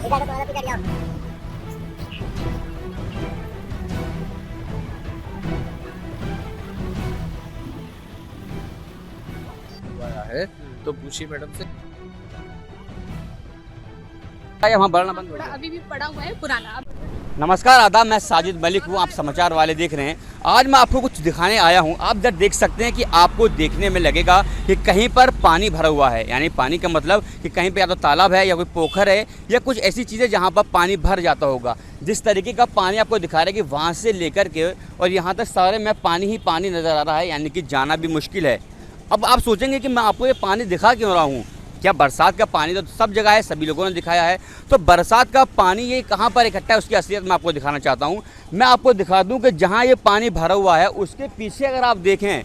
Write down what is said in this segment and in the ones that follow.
है तो पूछिए मैडम से। वहाँ बढ़ना बंद हो गया, अभी भी पड़ा हुआ है पुराना। नमस्कार आदाब, मैं साजिद मलिक हूँ, आप समाचार वाले देख रहे हैं। आज मैं आपको कुछ दिखाने आया हूँ। आप जब देख सकते हैं कि आपको देखने में लगेगा कि कहीं पर पानी भरा हुआ है, यानी पानी का मतलब कि कहीं पे या तो तालाब है या कोई पोखर है या कुछ ऐसी चीज़ें जहाँ पर पानी भर जाता होगा। जिस तरीके का पानी आपको दिखा रहा है कि वहाँ से लेकर के और यहाँ तक सारे में पानी ही पानी नज़र आ रहा है, यानी कि जाना भी मुश्किल है। अब आप सोचेंगे कि मैं आपको ये पानी दिखा क्यों रहा हूँ, क्या बरसात का पानी तो सब जगह है, सभी लोगों ने दिखाया है। तो बरसात का पानी ये कहाँ पर इकट्ठा है उसकी असलियत मैं आपको दिखाना चाहता हूँ। मैं आपको दिखा दूँ कि जहाँ ये पानी भरा हुआ है उसके पीछे अगर आप देखें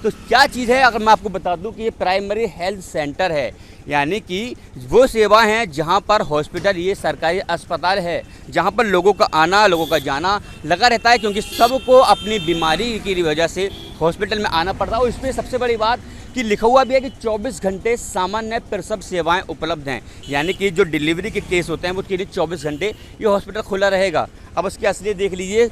तो क्या चीज़ है। अगर मैं आपको बता दूँ कि ये प्राइमरी हेल्थ सेंटर है, यानी कि वो सेवा हैं जहाँ पर हॉस्पिटल, ये सरकारी अस्पताल है जहाँ पर लोगों का आना लोगों का जाना लगा रहता है, क्योंकि सबको अपनी बीमारी की वजह से हॉस्पिटल में आना पड़ता है। और इसमें सबसे बड़ी बात कि लिखा हुआ भी है कि 24 घंटे सामान्य प्रसव सेवाएं उपलब्ध हैं, यानी कि जो डिलीवरी के केस होते हैं वो के लिए 24 घंटे ये हॉस्पिटल खुला रहेगा। अब उसकी असलियत देख लीजिए,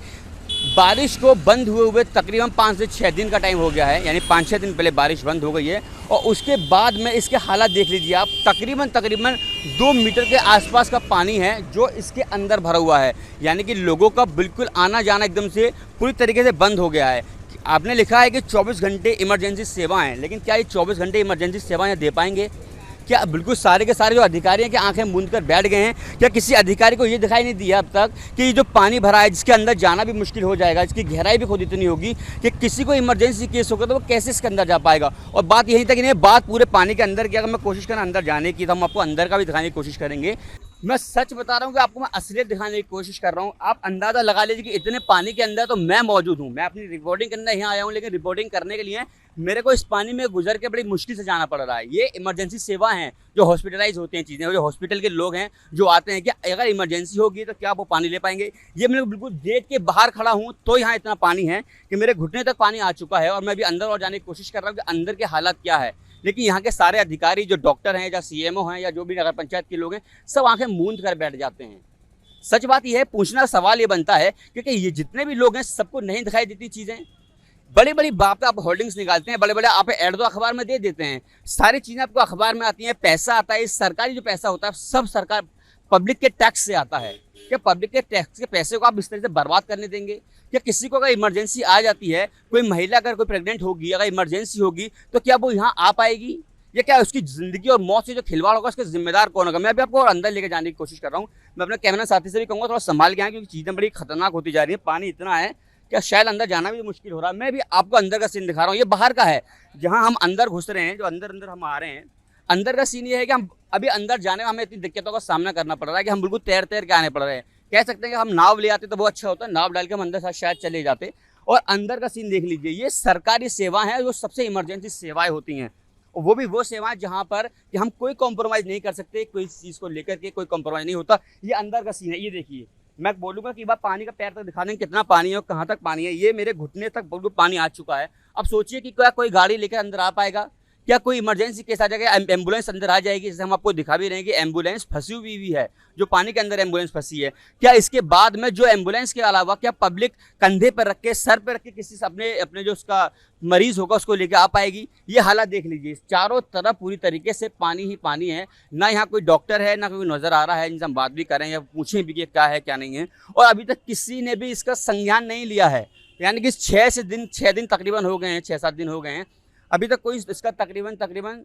बारिश को बंद हुए तकरीबन 5 से 6 दिन का टाइम हो गया है, यानी 5-6 दिन पहले बारिश बंद हो गई है। और उसके बाद में इसके हालात देख लीजिए आप, तकरीबन 2 मीटर के आसपास का पानी है जो इसके अंदर भरा हुआ है, यानी कि लोगों का बिल्कुल आना जाना एकदम से पूरी तरीके से बंद हो गया है। आपने लिखा है कि 24 घंटे इमरजेंसी सेवाएं, लेकिन क्या ये 24 घंटे इमरजेंसी सेवाएं दे पाएंगे? क्या बिल्कुल सारे के सारे जो अधिकारी हैं कि आंखें मूंद कर बैठ गए हैं? क्या किसी अधिकारी को ये दिखाई नहीं दिया अब तक कि ये जो पानी भरा है जिसके अंदर जाना भी मुश्किल हो जाएगा, इसकी गहराई भी खुद इतनी होगी कि किसी को इमरजेंसी केस होगा तो वो कैसे इसके अंदर जा पाएगा? और बात यहीं तक नहीं, बात पूरे पानी के अंदर की। अगर मैं कोशिश करें अंदर जाने की तो हम आपको अंदर का भी दिखाने की कोशिश करेंगे। मैं सच बता रहा हूँ कि आपको मैं असलियत दिखाने की कोशिश कर रहा हूँ। आप अंदाज़ा लगा लीजिए कि इतने पानी के अंदर तो मैं मौजूद हूँ। मैं अपनी रिपोर्टिंग करने यहाँ आया हूँ, लेकिन रिपोर्टिंग करने के लिए मेरे को इस पानी में गुजर के बड़ी मुश्किल से जाना पड़ रहा है। ये इमरजेंसी सेवा हैं जो हॉस्पिटलाइज होते हैं चीज़ें, जो हॉस्पिटल के लोग हैं जो आते हैं, क्या अगर इमरजेंसी होगी तो क्या वो पानी ले पाएंगे? ये मैं बिल्कुल गेट के बाहर खड़ा हूँ तो यहाँ इतना पानी है कि मेरे घुटने तक पानी आ चुका है। और मैं भी अंदर और जाने की कोशिश कर रहा हूँ कि अंदर के हालात क्या है। लेकिन यहाँ के सारे अधिकारी जो डॉक्टर हैं या CMO हैं या जो भी नगर पंचायत के लोग हैं, सब आंखें मूंद कर बैठ जाते हैं। सच बात यह है, पूछना सवाल ये बनता है क्योंकि ये जितने भी लोग हैं सबको नहीं दिखाई देती चीज़ें। बड़ी बड़ी बात आप होर्डिंग्स निकालते हैं, बड़े बड़े आप ऐड तो अखबार में दे देते हैं, सारी चीज़ें आपको अखबार में आती हैं, पैसा आता है। इस सरकारी जो पैसा होता है सब सरकार पब्लिक के टैक्स से आता है। क्या पब्लिक के टैक्स के पैसे को आप इस तरह से बर्बाद करने देंगे? क्या किसी को अगर इमरजेंसी आ जाती है, कोई महिला अगर कोई प्रेग्नेंट होगी, अगर इमरजेंसी होगी तो क्या वो यहाँ आ पाएगी? या क्या उसकी ज़िंदगी और मौत से जो खिलवाड़ होगा उसका जिम्मेदार कौन होगा? मैं अभी आपको और अंदर लेके जाने की कोशिश कर रहा हूँ। मैं अपने कैमरा साथी से भी कहूँगा थोड़ा संभाल के आए, क्योंकि चीज़ें बड़ी खतरनाक होती जा रही है। पानी इतना है क्या शायद अंदर जाना भी मुश्किल हो रहा है। मैं भी आपको अंदर का सीन दिखा रहा हूँ। ये बाहर का है जहाँ हम अंदर घुस रहे हैं, जो अंदर हम आ रहे हैं। अंदर का सीन ये है कि हम अभी अंदर जाने में हमें इतनी दिक्कतों का सामना करना पड़ रहा है कि हम बिल्कुल तैर के आने पड़ रहे हैं। कह सकते हैं कि हम नाव ले आते तो बहुत अच्छा होता है, नाव डाल के हम अंदर शायद चले जाते। और अंदर का सीन देख लीजिए, ये सरकारी सेवा है जो सबसे इमरजेंसी सेवाएं होती हैं, और वो भी वो सेवाएं जहाँ पर कि हम कोई कॉम्प्रोमाइज़ नहीं कर सकते, कोई चीज़ को लेकर के कोई कॉम्प्रोमाइज़ नहीं होता। ये अंदर का सीन है, ये देखिए। मैं बोलूँगा कि बात पानी का पैर तक दिखा दें कितना पानी है और कहाँ तक पानी है। ये मेरे घुटने तक बिल्कुल पानी आ चुका है। अब सोचिए कि क्या कोई गाड़ी लेकर अंदर आ पाएगा? क्या कोई इमरजेंसी केस आ जाएगा, एम्बुलेंस अंदर आ जाएगी? जैसे हम आपको दिखा भी रहे हैं कि एम्बुलेंस फंसी हुई भी है, जो पानी के अंदर एम्बुलेंस फंसी है। क्या इसके बाद में जो एम्बुलेंस के अलावा क्या पब्लिक कंधे पर रख के, सर पर रख के किसी से अपने जो उसका मरीज होगा उसको लेके आ पाएगी? ये हालात देख लीजिए, चारों तरफ पूरी तरीके से पानी ही पानी है। ना यहाँ कोई डॉक्टर है, ना कोई नज़र आ रहा है जिनसे हम बात भी करें या पूछें भी कि क्या है क्या नहीं है। और अभी तक किसी ने भी इसका संज्ञान नहीं लिया है, यानी कि 6 दिन तकरीबन हो गए हैं, 6-7 दिन हो गए हैं, अभी तक कोई इसका तकरीबन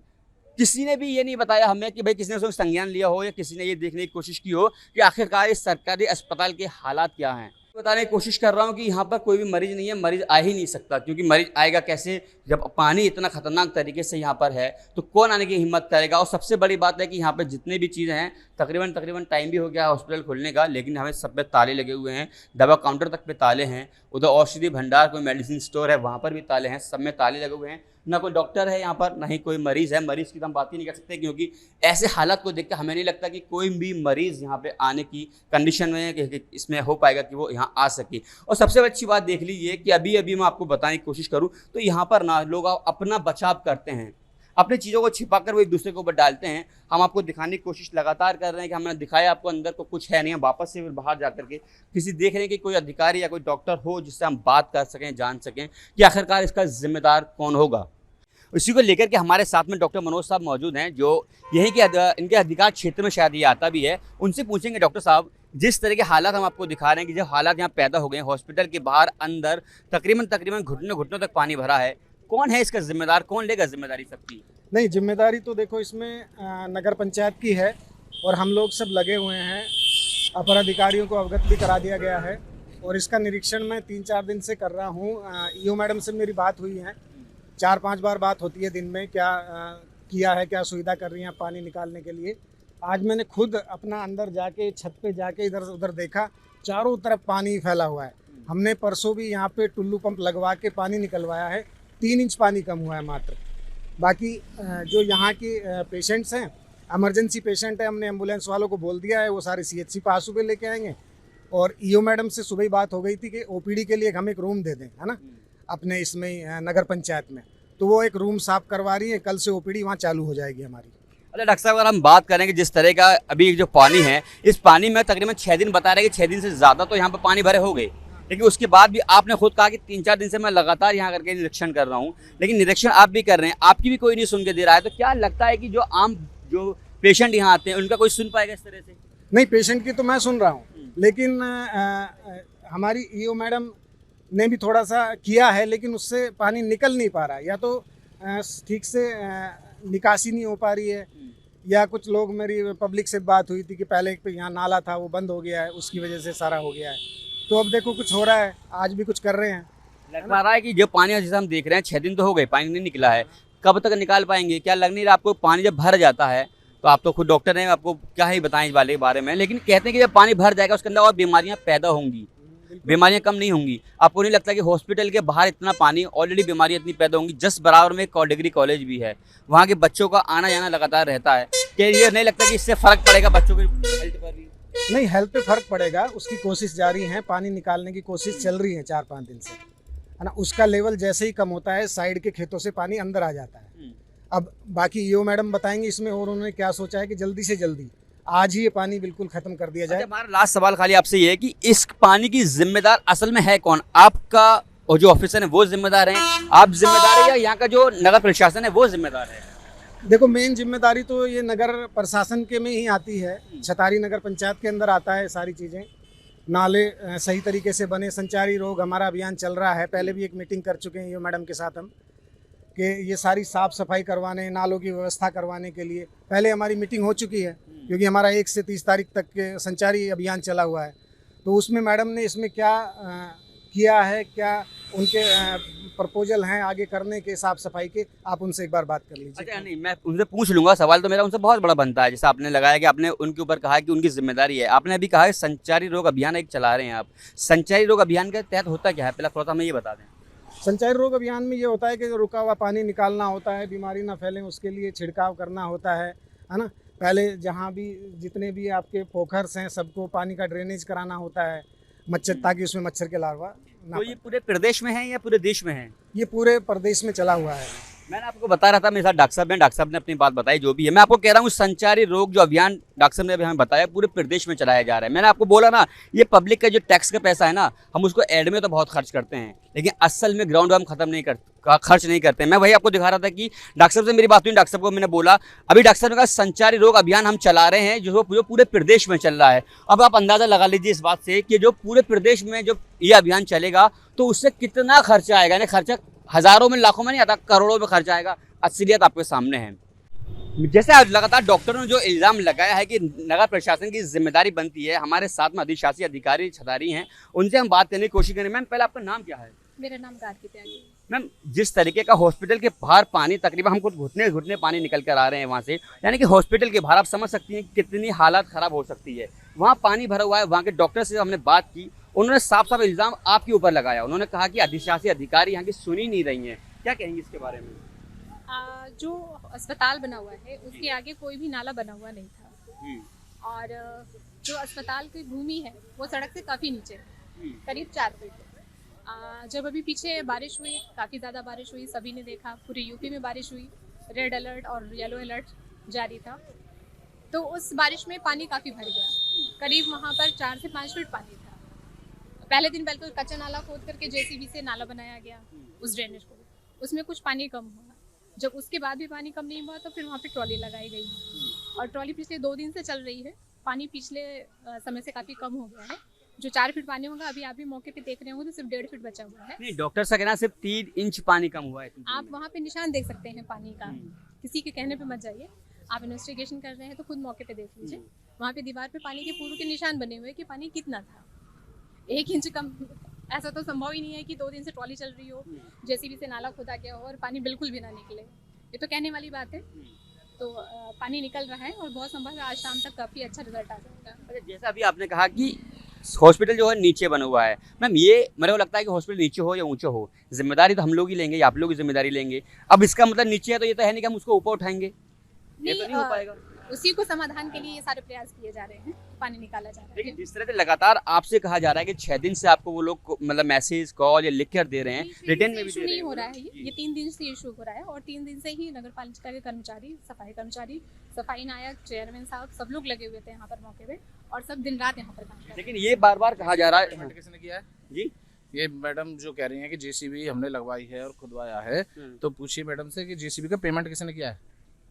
किसी ने भी ये नहीं बताया हमें कि भाई किसी ने उसका संज्ञान लिया हो या किसी ने ये देखने की कोशिश की हो कि आखिरकार इस सरकारी अस्पताल के हालात क्या हैं। बताने की कोशिश कर रहा हूँ कि यहाँ पर कोई भी मरीज नहीं है, मरीज आ ही नहीं सकता, क्योंकि मरीज आएगा कैसे जब पानी इतना खतरनाक तरीके से यहाँ पर है, तो कौन आने की हिम्मत करेगा? और सबसे बड़ी बात है कि यहाँ पर जितने भी चीज़ें हैं तकरीबन टाइम भी हो गया हॉस्पिटल खुलने का, लेकिन हमें सब पे ताले लगे हुए हैं। दवा काउंटर तक पे ताले हैं, उधर औषधि भंडार कोई मेडिसिन स्टोर है वहाँ पर भी ताले हैं, सब में ताले लगे हुए हैं। ना कोई डॉक्टर है यहाँ पर, ना ही कोई मरीज़ है। मरीज़ की तो हम बात ही नहीं कर सकते, क्योंकि ऐसे हालात को देखकर हमें नहीं लगता कि कोई भी मरीज़ यहाँ पे आने की कंडीशन में है कि इसमें हो पाएगा कि वो यहाँ आ सके। और सबसे अच्छी बात देख लीजिए कि अभी मैं आपको बताने की कोशिश करूँ तो यहाँ पर ना लोग अपना बचाव करते हैं, अपनी चीज़ों को छिपा कर वो एक दूसरे के ऊपर डालते हैं। हम आपको दिखाने की कोशिश लगातार कर रहे हैं कि हमने दिखाया आपको अंदर को कुछ है नहीं, हम वापस से फिर बाहर जाकर के किसी देख रहे हैं कि कोई अधिकारी या कोई डॉक्टर हो जिससे हम बात कर सकें, जान सकें कि आखिरकार इसका जिम्मेदार कौन होगा। इसी को लेकर के हमारे साथ में डॉक्टर मनोज साहब मौजूद हैं, जो यहीं के इनके अधिकार क्षेत्र में शायद ये आता भी है। उनसे पूछेंगे डॉक्टर साहब, जिस तरह के हालात हम आपको दिखा रहे हैं कि जो हालात यहाँ पैदा हो गए हैं, हॉस्पिटल के बाहर अंदर तकरीबन घुटनों तक पानी भरा है, कौन है इसका जिम्मेदार, कौन लेगा जिम्मेदारी सबकी? नहीं, जिम्मेदारी तो देखो इसमें नगर पंचायत की है और हम लोग सब लगे हुए हैं। अपर अधिकारियों को अवगत भी करा दिया गया है और इसका निरीक्षण मैं 3-4 दिन से कर रहा हूँ। ईओ मैडम से मेरी बात हुई है, 4-5 बार बात होती है दिन में, क्या किया है, क्या सुविधा कर रही हैं पानी निकालने के लिए। आज मैंने खुद अपना अंदर जाके छत पे जाके इधर उधर देखा, चारों तरफ पानी फैला हुआ है। हमने परसों भी यहाँ पे टुल्लू पंप लगवा के पानी निकलवाया है, 3 इंच पानी कम हुआ है मात्र। बाकी जो यहाँ के पेशेंट्स हैं, इमरजेंसी पेशेंट है, हमने एम्बुलेंस वालों को बोल दिया है, वो सारे CHC पे आंसू पे लेके आएंगे। और ईओ मैडम से सुबह ही बात हो गई थी कि OPD के लिए हम एक रूम दे दें, है ना, अपने इसमें नगर पंचायत में। तो वो एक रूम साफ करवा रही है, कल से OPD वहाँ चालू हो जाएगी हमारी। अच्छा डॉक्टर साहब, अगर हम बात करें कि जिस तरह का अभी जो पानी है, इस पानी में तकरीबन 6 दिन बता रहे हैं कि 6 दिन से ज़्यादा तो यहाँ पर पानी भरे हो गए, लेकिन उसके बाद भी आपने खुद कहा कि 3-4 दिन से मैं लगातार यहाँ करके निरीक्षण कर रहा हूँ, लेकिन निरीक्षण आप भी कर रहे हैं, आपकी भी कोई नहीं सुन के दे रहा है। तो क्या लगता है कि जो पेशेंट यहाँ आते हैं उनका कोई सुन पाएगा इस तरह से? नहीं, पेशेंट की तो मैं सुन रहा हूँ, लेकिन हमारी ईओ मैडम ने भी थोड़ा सा किया है, लेकिन उससे पानी निकल नहीं पा रहा है, या तो ठीक से निकासी नहीं हो पा रही है, या कुछ लोग, मेरी पब्लिक से बात हुई थी कि पहले एक पे यहाँ नाला था वो बंद हो गया है, उसकी वजह से सारा हो गया है। तो अब देखो कुछ हो रहा है, आज भी कुछ कर रहे हैं। लग पा रहा है कि जो पानी जैसे हम देख रहे हैं 6 दिन तो हो गए, पानी नहीं निकला है, कब तक निकाल पाएंगे? क्या लग नहीं रहा आपको? पानी जब भर जाता है, तो आप तो खुद डॉक्टर हैं, आपको क्या ही बताएं इस वाले के बारे में, लेकिन कहते हैं कि जब पानी भर जाएगा उसके अंदर और बीमारियां पैदा होंगी, बीमारियां कम नहीं होंगी। आपको नहीं लगता कि हॉस्पिटल के बाहर इतना पानी, ऑलरेडी बीमारियां इतनी पैदा होंगी, जस्ट बराबर में एक डिग्री कॉलेज भी है, वहाँ के बच्चों का आना जाना लगातार रहता है, क्या ये नहीं लगता कि इससे फर्क पड़ेगा बच्चों की हेल्थ पर भी? नहीं, हेल्थ पे फर्क पड़ेगा, उसकी कोशिश जारी है, पानी निकालने की कोशिश चल रही है 4-5 दिन से, है ना। उसका लेवल जैसे ही कम होता है, साइड के खेतों से पानी अंदर आ जाता है। अब बाकी ईओ मैडम बताएंगे इसमें, और उन्होंने क्या सोचा है कि जल्दी से जल्दी आज ही ये पानी बिल्कुल खत्म कर दिया जाए। हमारा लास्ट सवाल खाली आपसे ये है कि इस पानी की जिम्मेदार असल में है कौन? आपका और जो ऑफिसर है वो जिम्मेदार हैं, आप जिम्मेदार है, या यहाँ का जो नगर प्रशासन है वो जिम्मेदार है? देखो, मेन जिम्मेदारी तो ये नगर प्रशासन के में ही आती है, छतारी नगर पंचायत के अंदर आता है सारी चीज़ें। नाले सही तरीके से बने, संचारी रोग हमारा अभियान चल रहा है, पहले भी एक मीटिंग कर चुके हैं ये मैडम के साथ हम, कि ये सारी साफ़ सफाई करवाने, नालों की व्यवस्था करवाने के लिए पहले हमारी मीटिंग हो चुकी है, क्योंकि हमारा 1 से 30 तारीख तक के संचारी अभियान चला हुआ है। तो उसमें मैडम ने इसमें क्या किया है, क्या उनके प्रपोजल हैं आगे करने के साफ सफाई के, आप उनसे एक बार बात कर लीजिए। अच्छा, नहीं मैं उनसे पूछ लूंगा, सवाल तो मेरा उनसे बहुत बड़ा बनता है। जैसे आपने लगाया कि आपने उनके ऊपर कहा कि उनकी जिम्मेदारी है, आपने अभी कहा है संचारी रोग अभियान एक चला रहे हैं आप, संचारी रोग अभियान के तहत होता क्या है, पहले थोड़ा सा हमें ये बता दें। संचारी रोग अभियान में ये होता है कि रुका हुआ पानी निकालना होता है, बीमारी ना फैले उसके लिए छिड़काव करना होता है ना। पहले जहाँ भी जितने भी आपके पोखर्स हैं सबको पानी का ड्रेनेज कराना होता है, मच्छर, ताकि उसमें मच्छर के लार्वा ना। तो ये पूरे प्रदेश में है या पूरे देश में है? ये पूरे प्रदेश में चला हुआ है। मैंने आपको बता रहा था, मेरे साथ डॉक्टर साहब हैं, डॉक्टर साहब ने अपनी बात बताई जो भी है। मैं आपको कह रहा हूँ संचारी रोग जो अभियान डॉक्टर साहब ने अभी हमें बताया पूरे प्रदेश में चलाया जा रहा है। मैंने आपको बोला ना, ये पब्लिक का जो टैक्स का पैसा है ना, हम उसको एड में तो बहुत खर्च करते हैं, लेकिन असल में ग्राउंड हम खर्च नहीं करते। मैं वही आपको दिखा रहा था कि डॉक्टर साहब से मेरी बात हुई, डॉक्टर साहब को मैंने बोला, अभी डॉक्टर साहब ने कहा संचारी रोग अभियान हम चला रहे हैं जो पूरे प्रदेश में चल रहा है। अब आप अंदाजा लगा लीजिए इस बात से कि जो पूरे प्रदेश में जो ये अभियान चलेगा तो उससे कितना खर्चा आएगा, यानी खर्चा हजारों में लाखों में नहीं आता, करोड़ों में खर्चा आएगा। असलियत आपके सामने है। जैसे आज लगातार डॉक्टरों ने जो इल्ज़ाम लगाया है कि नगर प्रशासन की जिम्मेदारी बनती है, हमारे साथ में अधिशासी अधिकारी छतारी हैं, उनसे हम बात करने की कोशिश करें। मैम, पहले आपका नाम क्या है? मेरा नाम गार्गी त्यागी है। मैम, जिस तरीके का हॉस्पिटल के बाहर पानी, तकरीबन हमको घुटने पानी निकल कर आ रहे हैं वहाँ से, यानी कि हॉस्पिटल के बाहर आप समझ सकती हैं कितनी हालत ख़राब हो सकती है। वहाँ पानी भरा हुआ है, वहाँ के डॉक्टर से हमने बात की, उन्होंने साफ साफ इल्ज़ाम आपके ऊपर लगाया। उन्होंने कहा कि अधिशासी अधिकारी यहाँ की सुनी नहीं रही हैं। क्या कहेंगे इसके बारे में? जो अस्पताल बना हुआ है उसके आगे कोई भी नाला बना हुआ नहीं था, और जो अस्पताल की भूमि है वो सड़क से काफ़ी नीचे है, करीब 4 फीट। जब अभी पीछे बारिश हुई, काफ़ी ज़्यादा बारिश हुई, सभी ने देखा, पूरे यूपी में बारिश हुई, रेड अलर्ट और येलो अलर्ट जारी था, तो उस बारिश में पानी काफ़ी भर गया। करीब वहाँ पर 4 से 5 फीट पानी था। पहले दिन तो कच्चा नाला खोद करके जेसीबी से नाला बनाया गया उस ड्रेनेज को, उसमें कुछ पानी कम हुआ। जब उसके बाद भी पानी कम नहीं हुआ तो फिर वहाँ पे ट्रॉली लगाई गई, और ट्रॉली पिछले 2 दिन से चल रही है। पानी पिछले समय से काफ़ी कम हो गया है। जो 4 फीट पानी होगा, अभी आप भी मौके पे देख रहे होंगे तो सिर्फ 1.5 फीट बचा हुआ है। नहीं, डॉक्टर का कहना सिर्फ 3 इंच पानी कम हुआ है। आप वहाँ पे निशान देख सकते हैं पानी का, किसी के कहने पे मत जाइए। आप इन्वेस्टिगेशन कर रहे हैं तो खुद मौके पे देख लीजिए। वहाँ पे दीवार पे पानी के पूर्व के निशान बने हुए कि पानी कितना था। 1 इंच कम, ऐसा तो संभव ही नहीं है कि 2 दिन से ट्रॉली चल रही हो, जेसीबी से नाला खोदा गया हो और पानी बिल्कुल भी ना निकले। ये तो कहने वाली बात है। तो पानी निकल रहा है और बहुत संभव है आज शाम तक काफ़ी अच्छा रिजल्ट आ जाएगा। अच्छा, जैसा अभी आपने कहा कि हॉस्पिटल जो है नीचे बना हुआ है, मैम ये मेरे को लगता है कि हॉस्पिटल नीचे हो या ऊंचे हो, जिम्मेदारी तो हम लोग ही लेंगे या आप लोग ही जिम्मेदारी लेंगे। अब इसका मतलब नीचे है तो ये तो है नहीं कि हम उसको ऊपर उठाएंगे, ये तो नहीं हो पाएगा। उसी को समाधान के लिए ये सारे प्रयास किए जा रहे हैं, पानी निकाला जा रहा है। लेकिन जिस तरह से लगातार आपसे कहा जा रहा है कि 6 दिन से आपको वो लोग मतलब मैसेज कॉल या लिख कर दे रहे हैं, रिटर्न में भी इशू दे रहे नहीं हैं। हो रहा है। ये 3 दिन से इशू हो रहा है, और 3 दिन से ही नगर पालिका के कर्मचारी, सफाई कर्मचारी, सफाई नायक, चेयरमैन साहब सब लोग लगे हुए थे यहाँ पर मौके पे, और सब दिन रात यहाँ पर काम कर रहे हैं। लेकिन ये बार बार कहा जा रहा है पेमेंट किसने किया है जी, ये मैडम जो कह रही हैं कि जेसीबी हमने लगवाई है और खुदवाया है, तो पूछिए मैडम से कि जेसीबी का पेमेंट किसने किया है।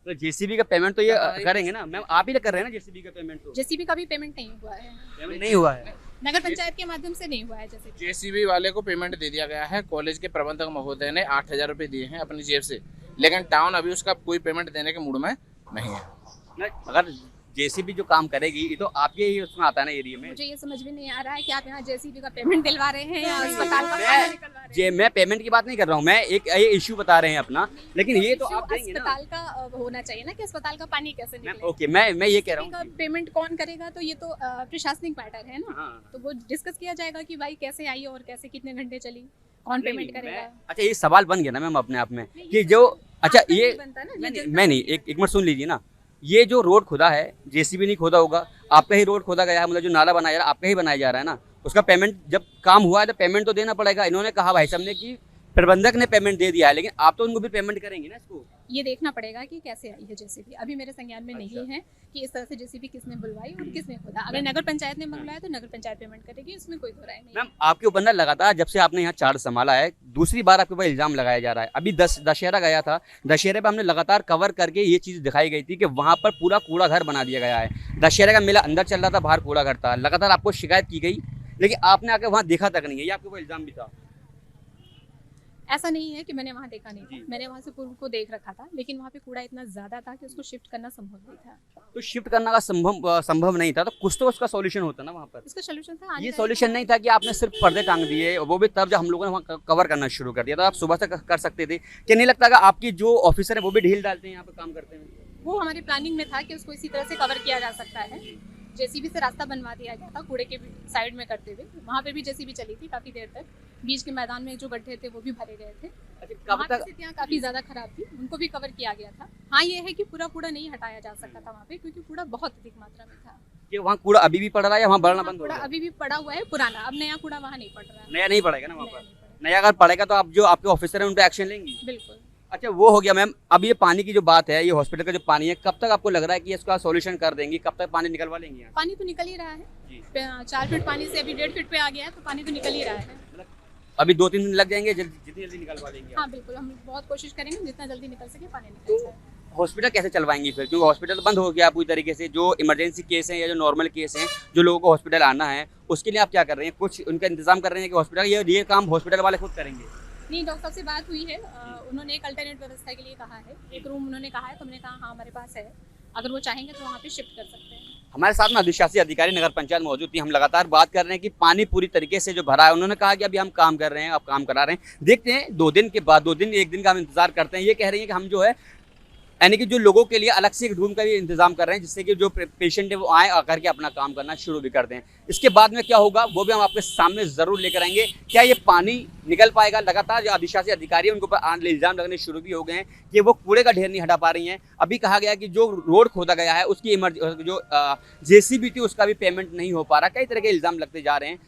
तो जेसीबी का पेमेंट तो ये करेंगे ना मैम, आप ही कर रहे हैं ना जेसीबी का पेमेंट, तो जेसीबी का भी पेमेंट नहीं हुआ है, पेमेंट नहीं हुआ है। नगर पंचायत के माध्यम से नहीं हुआ है। जैसे जेसीबी वाले को पेमेंट दे दिया गया है। कॉलेज के प्रबंधक महोदय ने 8,000 रुपये दिए हैं अपनी जेब से, लेकिन टाउन अभी उसका कोई पेमेंट देने के मूड में नहीं है। नहीं, अगर जेसीबी जो काम करेगी ये तो आपके ही उसमें आता है ना एरिया में। मुझे ये समझ में नहीं आ रहा है कि आप यहाँ जेसीबी का पेमेंट दिलवा रहे हैं या अस्पताल का पानी निकलवा रहे हैं। मैं पेमेंट की बात नहीं कर रहा हूँ, मैं एक ये इशू बता रहे हैं अपना, लेकिन ये तो इशू आप देंगे ना। अस्पताल का होना चाहिए ना कि अस्पताल का पानी कैसे निकले। ओके, मैं ये कह रहा का हूँ पेमेंट कौन करेगा, तो ये तो प्रशासनिक मैटर है ना। हाँ। तो वो डिस्कस किया जाएगा कि भाई कैसे आई और कैसे कितने घंटे चली, कौन पेमेंट करेगा। अच्छा, ये सवाल बन गया ना मैम अपने आप में कि जो अच्छा आपका ये नहीं बनता ना, ये नहीं, जनता मैं नहीं, एक मिनट सुन लीजिए ना। ये जो रोड खुदा है जेसीबी नहीं खोदा होगा, आपका ही रोड खोदा गया है, मतलब जो नाला बनाया जा रहा है आपका ही बनाया जा रहा है ना, उसका पेमेंट जब काम हुआ है तो पेमेंट तो देना पड़ेगा। इन्होंने कहा भाई साहब ने कि प्रबंधक ने पेमेंट दे दिया है, लेकिन आप तो उनको भी पेमेंट करेंगे ना इसको। ये देखना पड़ेगा कि कैसे आई है जेसीबी। अभी मेरे संज्ञान में नहीं है कि इस तरह से जेसीबी किसने बुलवाई और किसने खोदा। अगर नगर पंचायत ने मंगवाया तो नगर पंचायत पेमेंट करेगी, इसमें कोई बुराई नहीं है। मैम आपके ऊपर ना लगातार जब से आपने यहाँ चार्ज संभाला है, दूसरी बार आपके ऊपर इल्जाम लगाया जा रहा है। अभी दशहरा गया था, दशहरे पे हमने लगातार कवर करके ये चीज़ दिखाई गई थी कि वहाँ पर पूरा कूड़ा घर बना दिया गया है। दशहरे का मेला अंदर चल रहा था, बाहर कूड़ा घर था, लगातार आपको शिकायत की गई, लेकिन आपने आके वहाँ देखा तक नहीं है, ये आपके ऊपर इल्जाम भी था। ऐसा नहीं है कि मैंने वहाँ देखा नहीं था, मैंने वहाँ से पूर्व को देख रखा था, लेकिन वहाँ पे कूड़ा इतना ज़्यादा था कि उसको शिफ्ट करना संभव नहीं था। तो शिफ्ट करना का संभव नहीं था, तो कुछ तो उसका सॉल्यूशन होता ना वहाँ पर। इसका सोल्यूशन था आने ये का सॉल्यूशन नहीं था कि आपने सिर्फ पर्दे टांग दिए, वो भी तब जब हम लोगों ने वहाँ कवर करना शुरू कर दिया, तो आप सुबह से कर सकते थे। क्या नहीं लगता कि आपकी जो ऑफिसर है वो भी ढील डालते हैं यहाँ पे काम करते हैं? वो हमारी प्लानिंग में था कि उसको इसी तरह से कवर किया जा सकता है। जेसीबी से रास्ता बनवा दिया गया था कूड़े के साइड में करते हुए, वहाँ पे भी जेसीबी चली थी काफ़ी देर तक। बीच के मैदान में जो गड्ढे थे वो भी भरे गए थे। कब वहाँ की तक? स्थितियाँ काफ़ी ज़्यादा खराब थी, उनको भी कवर किया गया था। हाँ, ये है कि पूरा कूड़ा नहीं हटाया जा सकता था वहाँ पे, क्योंकि कूड़ा बहुत अधिक मात्रा में था। कि वहाँ कूड़ा अभी भी पड़ रहा है या वहाँ बढ़ना वहाँ बंद हो कूड़ा गया? अभी भी पड़ा हुआ है पुराना, अब नया कूड़ा वहाँ नहीं पड़ रहा है। नया नहीं पड़ेगा ना वहाँ नया पर? नहीं पड़ेगा। नया अगर पड़ेगा तो आप जो आपके ऑफिसर हैं उन पर एक्शन लेंगी? बिल्कुल। अच्छा, वो हो गया मैम। अब ये पानी की जो बात है, ये हॉस्पिटल का जो पानी है, कब तक आपको लग रहा है कि इसका सॉल्यूशन कर देंगी, कब तक पानी निकलवा लेंगी यहाँ? पानी तो निकल ही रहा है, जी। 4 फीट पानी से अभी 1.5 फीट पे आ गया है, तो पानी तो निकल ही रहा है। अभी 2-3 दिन लग जाएंगे, जितनी जल्दी निकलवा लेंगे आप? हाँ बिल्कुल, हम बहुत कोशिश करेंगे जितना जल्दी निकल सके पानी निकल जाए। हॉस्पिटल कैसे चलवाएंगी फिर, क्योंकि हॉस्पिटल बंद हो गया पूरी तरीके से। जो इमरजेंसी केस हैं या जो नॉर्मल केस हैं, जो लोगों को हॉस्पिटल आना है, उसके लिए आप क्या कर रहे हैं? कुछ उनका इंतजाम कर रहे हैं कि हॉस्पिटल ये काम हॉस्पिटल वाले खुद करेंगे? नहीं, डॉक्टर साहब से बात हुई है, उन्होंने एक अल्टरनेट व्यवस्था के लिए कहा है। एक रूम उन्होंने कहा है, तो हमने कहा हाँ हमारे पास है, अगर वो चाहेंगे तो वहाँ पे शिफ्ट कर सकते हैं। हमारे साथ में अधिशासी अधिकारी नगर पंचायत मौजूद थी। हम लगातार बात कर रहे हैं कि पानी पूरी तरीके से जो भरा है, उन्होंने कहा कि अभी हम काम कर रहे हैं, अब काम करा रहे हैं, देखते हैं 2 दिन के बाद, 2 दिन 1 दिन का हम इंतजार करते हैं। ये कह रही है कि हम जो है यानी कि जो लोगों के लिए अलग से एक रूम का भी इंतजाम कर रहे हैं, जिससे कि जो पेशेंट है वो आए आकर के अपना काम करना शुरू भी कर दें। इसके बाद में क्या होगा वो भी हम आपके सामने ज़रूर लेकर आएंगे। क्या ये पानी निकल पाएगा? लगातार जो अधिशासी अधिकारी हैं उनके ऊपर इल्ज़ाम लगने शुरू भी हो गए हैं कि वो कूड़े का ढेर नहीं हटा पा रही हैं। अभी कहा गया कि जो रोड खोदा गया है उसकी जो जेसीबी थी उसका भी पेमेंट नहीं हो पा रहा। कई तरह के इल्ज़ाम लगते जा रहे हैं।